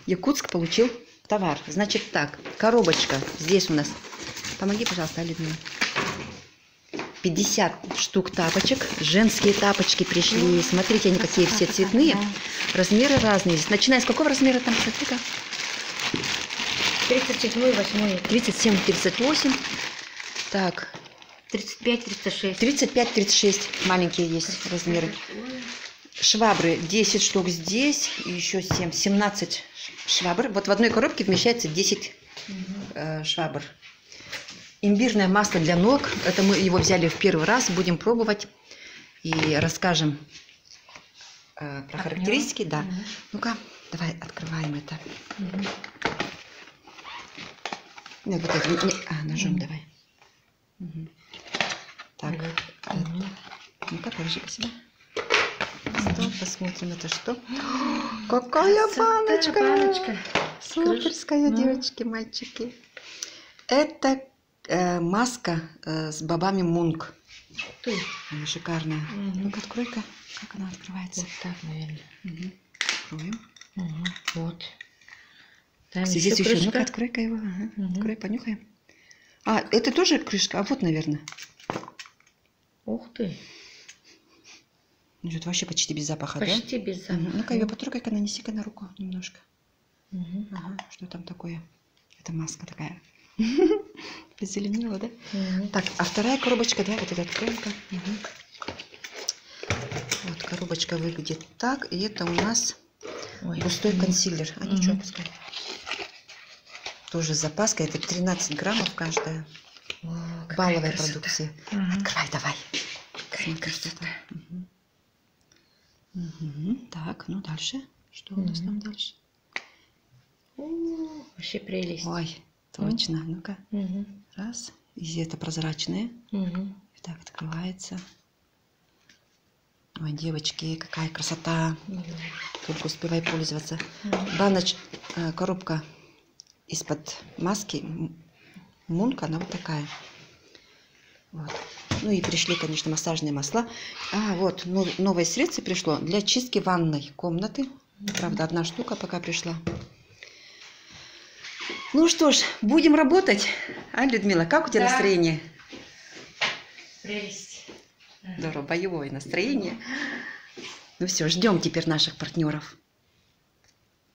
Якутск получил товар. Значит так, коробочка. Здесь у нас, помоги, пожалуйста, Людмила. 50 штук тапочек. Женские тапочки пришли. Смотрите, они какие все цветные. Размеры разные. Начиная с какого размера там, смотри-ка? 37, 8. 37, 38. Так. 35, 36. 35, 36. Маленькие есть размеры. Швабры 10 штук здесь. И еще 7, 17 швабр. Вот в одной коробке вмещается 10 швабр. Имбирное масло для ног. Это мы его взяли в первый раз. Будем пробовать. И расскажем про характеристики. Да. Ну-ка, давай открываем это. Нет, вот это, ножом давай. Так. Ну-ка, положи по себе. Посмотрим, это что. Какая баночка! Суперская, девочки, мальчики. Это маска с бобами мунг. Она шикарная. Ну-ка, открой-ка. Как она открывается? Вот так, наверное. Откроем. Вот. Там Здесь еще. крышка. Ну-ка, открой-ка его. Открой, понюхаем. А, это тоже крышка? А вот, наверное. Ух ты. Идет вообще почти без запаха, Почти да? без запаха. Ну-ка, ее потрогай-ка, нанеси-ка на руку немножко. Ага, что там такое? Это маска такая. Позеленела, да? Так, а вторая коробочка, да, вот эта откроем-ка. Вот коробочка выглядит так, и это у нас густой консилер. А ничего, пускай. Тоже с запаской, это 13 граммов каждая. Балловая продукция. Открывай, давай. Смотри, что там. Так, ну дальше. Что у нас там дальше? Вообще прелесть. Ой, точно. Ну-ка. Раз. И это прозрачное. Так, открывается. Ой, девочки, какая красота. Только успевай пользоваться. Коробка из-под маски Мунк, она вот такая. Вот. Ну и пришли, конечно, массажные масла. А, вот, новое средство пришло для чистки ванной комнаты. Правда, одна штука пока пришла. Ну что ж, будем работать. А, Людмила, как у тебя настроение? Прелесть. Здорово, боевое настроение. Ну все, ждем теперь наших партнеров.